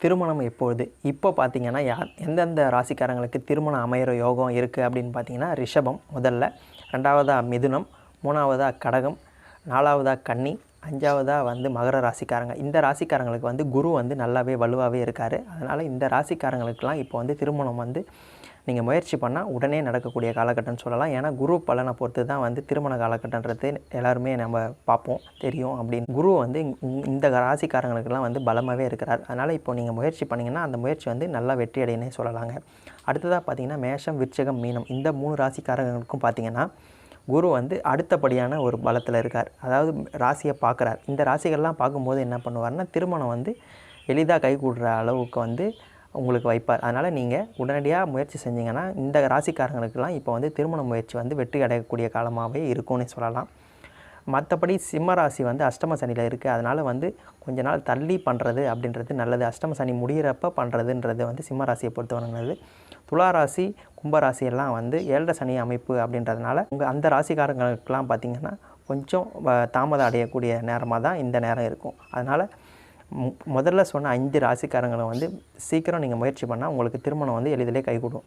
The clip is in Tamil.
திருமணம் எப்பொழுது? இப்போ பார்த்தீங்கன்னா, எந்தெந்த ராசிக்காரங்களுக்கு திருமணம் அமையிற யோகம் இருக்குது அப்படின்னு பார்த்தீங்கன்னா, ரிஷபம் முதல்ல, 2வதா மிதுனம், 3வதா கடகம், 4வதா கன்னி, 5வதா மகர ராசிக்காரங்க. இந்த ராசிக்காரங்களுக்கு குரு நல்லாவே வலுவாகவே இருக்கார். அதனால் இந்த ராசிக்காரங்களுக்கெல்லாம் இப்போ திருமணம் நீங்கள் முயற்சி பண்ணால் உடனே நடக்கக்கூடிய காலகட்டம்னு சொல்லலாம். ஏன்னா குரு பலனை பொறுத்து தான் திருமண காலகட்டன்றது எல்லாருமே நம்ம பார்ப்போம், தெரியும் அப்படின்னு. குரு இந்த ராசிக்காரங்களுக்கெல்லாம் பலமாகவே இருக்கிறார். அதனால் இப்போ நீங்கள் முயற்சி பண்ணிங்கன்னா அந்த முயற்சி நல்லா வெற்றி அடையனே சொல்லலாங்க. அடுத்ததாக பார்த்தீங்கன்னா மேஷம், விருச்சிகம், மீனம் இந்த 3 ராசிக்காரங்களுக்கும் பார்த்தீங்கன்னா குரு அடுத்தபடியான ஒரு பலத்தில் இருக்கார். அதாவது ராசியை பார்க்குறார். இந்த ராசிகள்லாம் பார்க்கும்போது என்ன பண்ணுவார்னா திருமணம் எளிதாக கைகூடுற அளவுக்கு உங்களுக்கு வைப்பார். அதனால் நீங்கள் உடனடியாக முயற்சி செஞ்சிங்கன்னா இந்த ராசிக்காரங்களுக்கெல்லாம் இப்போ திருமண முயற்சி வெற்றி அடையக்கூடிய காலமாகவே இருக்கும்னு சொல்லலாம். மற்றபடி சிம்ம ராசி அஷ்டம சனியில் இருக்குது. அதனால் கொஞ்ச நாள் தள்ளி பண்ணுறது அப்படின்றது நல்லது. அஷ்டம சனி முடிகிறப்ப பண்ணுறதுன்றது சிம்ம ராசியை பொறுத்தவரை நல்லது. துலா ராசி, கும்பராசி எல்லாம் 7 சனி அமைப்பு அப்படின்றதுனால அந்த ராசிக்காரங்களுக்கெல்லாம் பார்த்திங்கன்னா கொஞ்சம் தாமதம் அடையக்கூடிய நேரமாக தான் இந்த நேரம் இருக்கும். அதனால் முதல்ல சொன்ன 5 ராசிக்காரங்களை சீக்கிரம் நீங்கள் முயற்சி பண்ணால் உங்களுக்கு திருமணம் எளிதிலே கைகூடும்.